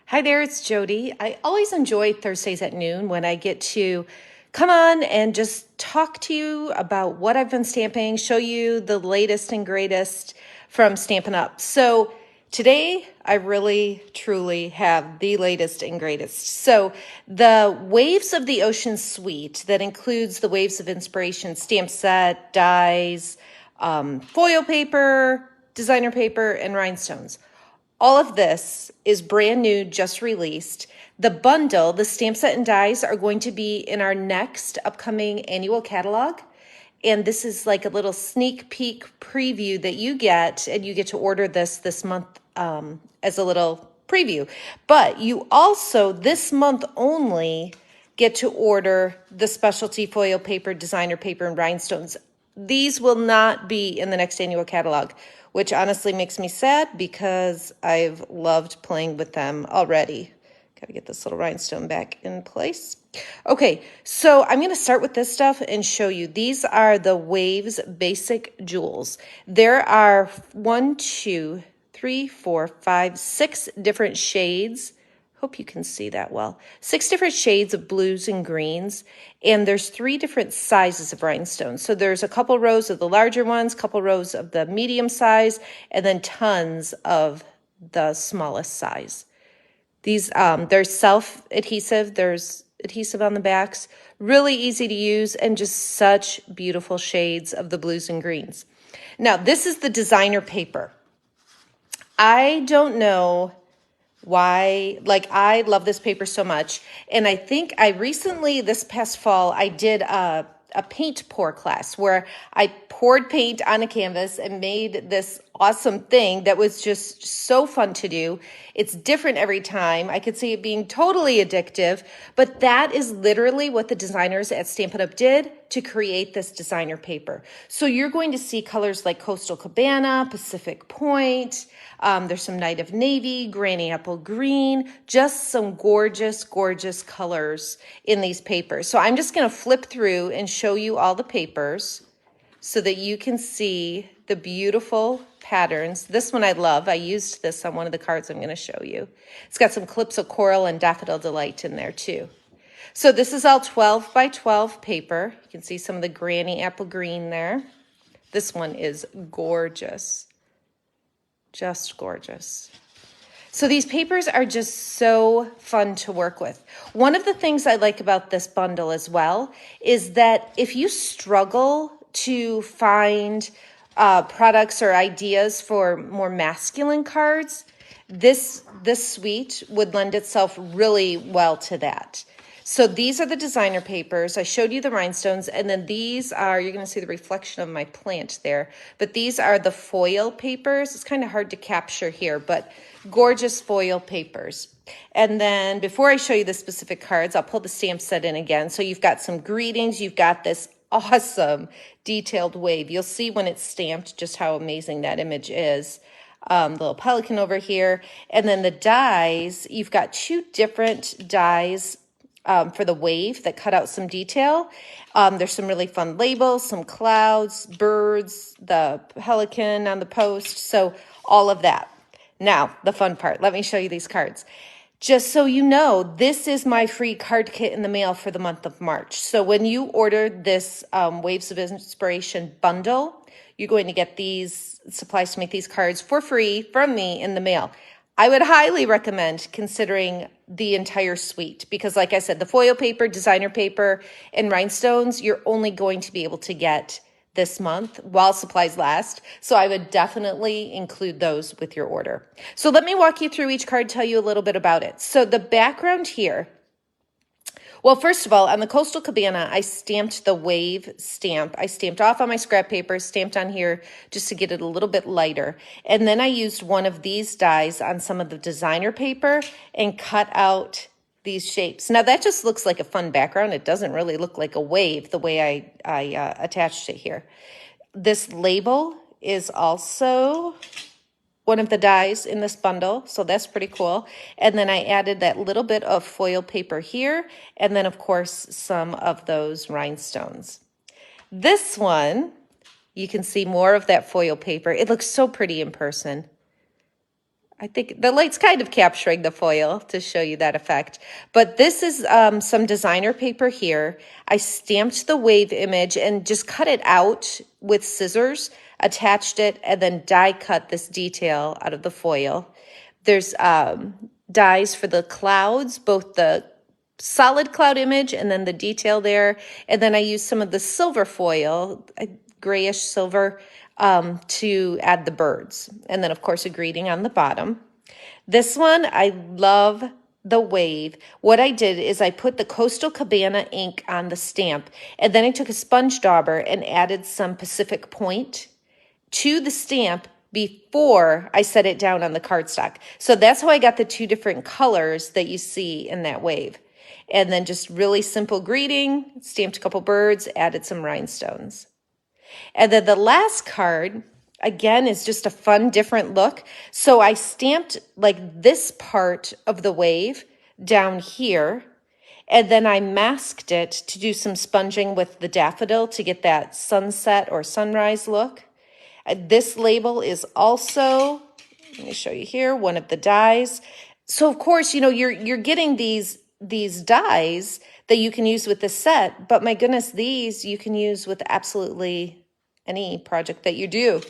Hi there, it's Jodi. I always enjoy Thursdays at noon when I get to come on and just talk to you about what I've been stamping, show you the latest and greatest from Stampin' Up. So today I really truly have the latest and greatest. So the Waves of the Ocean suite that includes the Waves of Inspiration stamp set, dies, foil paper, designer paper, and rhinestones. All of this is brand new, just released. The bundle, the stamp set and dies are going to be in our next upcoming annual catalog. And this is like a little sneak peek preview that you get, and you get to order this month as a little preview. But you also, this month only, get to order the specialty foil paper, designer paper, and rhinestones. These will not be in the next annual catalog, which honestly makes me sad because I've loved playing with them already. Got to get this little rhinestone back in place. Okay, so I'm going to start with this stuff and show you. These are the Waves Basic Jewels. There are 6 different shades. Hope you can see that well. 6 different shades of blues and greens, and there's 3 different sizes of rhinestones. So there's a couple rows of the larger ones, couple rows of the medium size, and then tons of the smallest size. These, there's self-adhesive, there's adhesive on the backs, really easy to use, and just such beautiful shades of the blues and greens. Now, this is the designer paper. I don't know why, like, I love this paper so much. And I think I recently, this past fall, I did a paint pour class where I poured paint on a canvas and made this awesome thing that was just so fun to do. It's different every time. I could see it being totally addictive, but that is literally what the designers at Stampin' Up! Did to create this designer paper. So you're going to see colors like Coastal Cabana, Pacific Point, there's some Night of Navy, Granny Apple Green, just some gorgeous, gorgeous colors in these papers. So I'm just going to flip through and show you all the papers so that you can see the beautiful patterns. This one I love. I used this on one of the cards I'm going to show you. It's got some clips of coral and daffodil delight in there too. So this is all 12 by 12 paper. You can see some of the Granny Apple Green there. This one is gorgeous. Just gorgeous. So these papers are just so fun to work with. One of the things I like about this bundle as well is that if you struggle to find products or ideas for more masculine cards, this suite would lend itself really well to that. So these are the designer papers. I showed you the rhinestones, and then these are, you're going to see the reflection of my plant there, but these are the foil papers. It's kind of hard to capture here, but gorgeous foil papers. And then before I show you the specific cards, I'll pull the stamp set in again. So you've got some greetings. You've got this awesome detailed wave. You'll see when it's stamped just how amazing that image is. Little pelican over here. And then the dies, you've got 2 different dies for the wave that cut out some detail. There's some really fun labels, some clouds, birds, the pelican on the post. So all of that. Now, the fun part. Let me show you these cards. Just so you know, this is my free card kit in the mail for the month of March. So when you order this Waves of Inspiration bundle, you're going to get these supplies to make these cards for free from me in the mail. I would highly recommend considering the entire suite because, like I said, the foil paper, designer paper, and rhinestones, you're only going to be able to get this month while supplies last. So I would definitely include those with your order. So let me walk you through each card, tell you a little bit about it. So the background here, well, first of all, on the Coastal Cabana, I stamped the wave stamp. I stamped off on my scrap paper, stamped on here just to get it a little bit lighter. And then I used one of these dies on some of the designer paper and cut out these shapes. Now that just looks like a fun background. It doesn't really look like a wave the way I attached it here. This label is also one of the dies in this bundle, so that's pretty cool. And then I added that little bit of foil paper here, and then of course some of those rhinestones. This one, you can see more of that foil paper. It looks so pretty in person. I think the light's kind of capturing the foil to show you that effect. But this is some designer paper here. I stamped the wave image and just cut it out with scissors, attached it, and then die cut this detail out of the foil. There's dies for the clouds, both the solid cloud image and then the detail there. And then I used some of the silver foil, a grayish silver, to add the birds. And then, of course, a greeting on the bottom. This one, I love the wave. What I did is I put the Coastal Cabana ink on the stamp, and then I took a sponge dauber and added some Pacific Point to the stamp before I set it down on the cardstock. So that's how I got the two different colors that you see in that wave. And then just really simple greeting, stamped a couple birds, added some rhinestones. And then the last card, again, is just a fun, different look. So I stamped like this part of the wave down here, and then I masked it to do some sponging with the daffodil to get that sunset or sunrise look. This label is also, let me show you here, one of the dies. So of course, you know, you're getting these dies that you can use with the set, but my goodness, these you can use with absolutely any project that you do.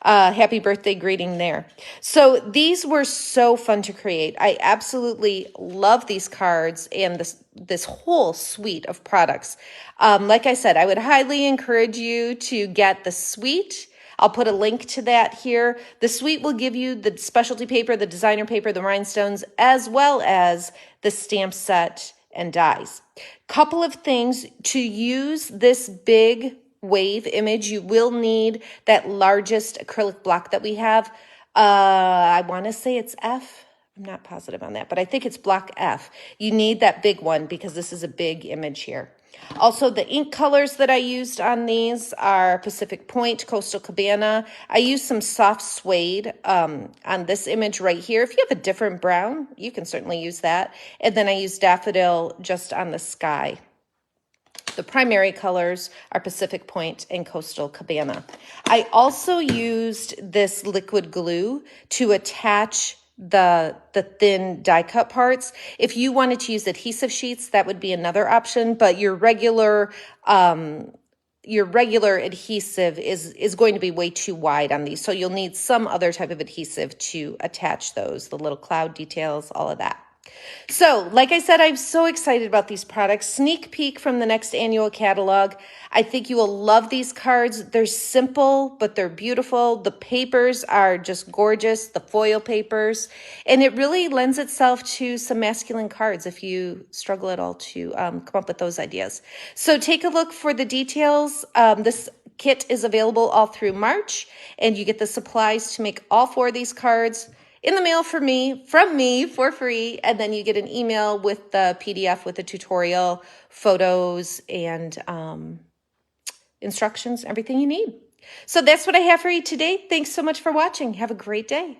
Happy birthday greeting there. So these were so fun to create. I absolutely love these cards and this whole suite of products. Like I said, I would highly encourage you to get the suite. I'll put a link to that here. The suite will give you the specialty paper, the designer paper, the rhinestones, as well as the stamp set and dies. Couple of things to use this big wave image. You will need that largest acrylic block that we have. I want to say it's F. I'm not positive on that, but I think it's block F. You need that big one because this is a big image here. Also, the ink colors that I used on these are Pacific Point, Coastal Cabana. I used some soft suede on this image right here. If you have a different brown, you can certainly use that. And then I used daffodil just on the sky. The primary colors are Pacific Point and Coastal Cabana. I also used this liquid glue to attach the thin die cut parts. If you wanted to use adhesive sheets, that would be another option, but your regular adhesive is going to be way too wide on these. So you'll need some other type of adhesive to attach those, the little cloud details, all of that. So, like I said, I'm so excited about these products. Sneak peek from the next annual catalog. I think you will love these cards. They're simple, but they're beautiful. The papers are just gorgeous, the foil papers. And it really lends itself to some masculine cards if you struggle at all to come up with those ideas. So take a look for the details. This kit is available all through March, and you get the supplies to make all 4 of these cards in the mail from me for free, and then you get an email with the PDF with the tutorial, photos, and instructions, everything you need. So that's what I have for you today. Thanks so much for watching. Have a great day.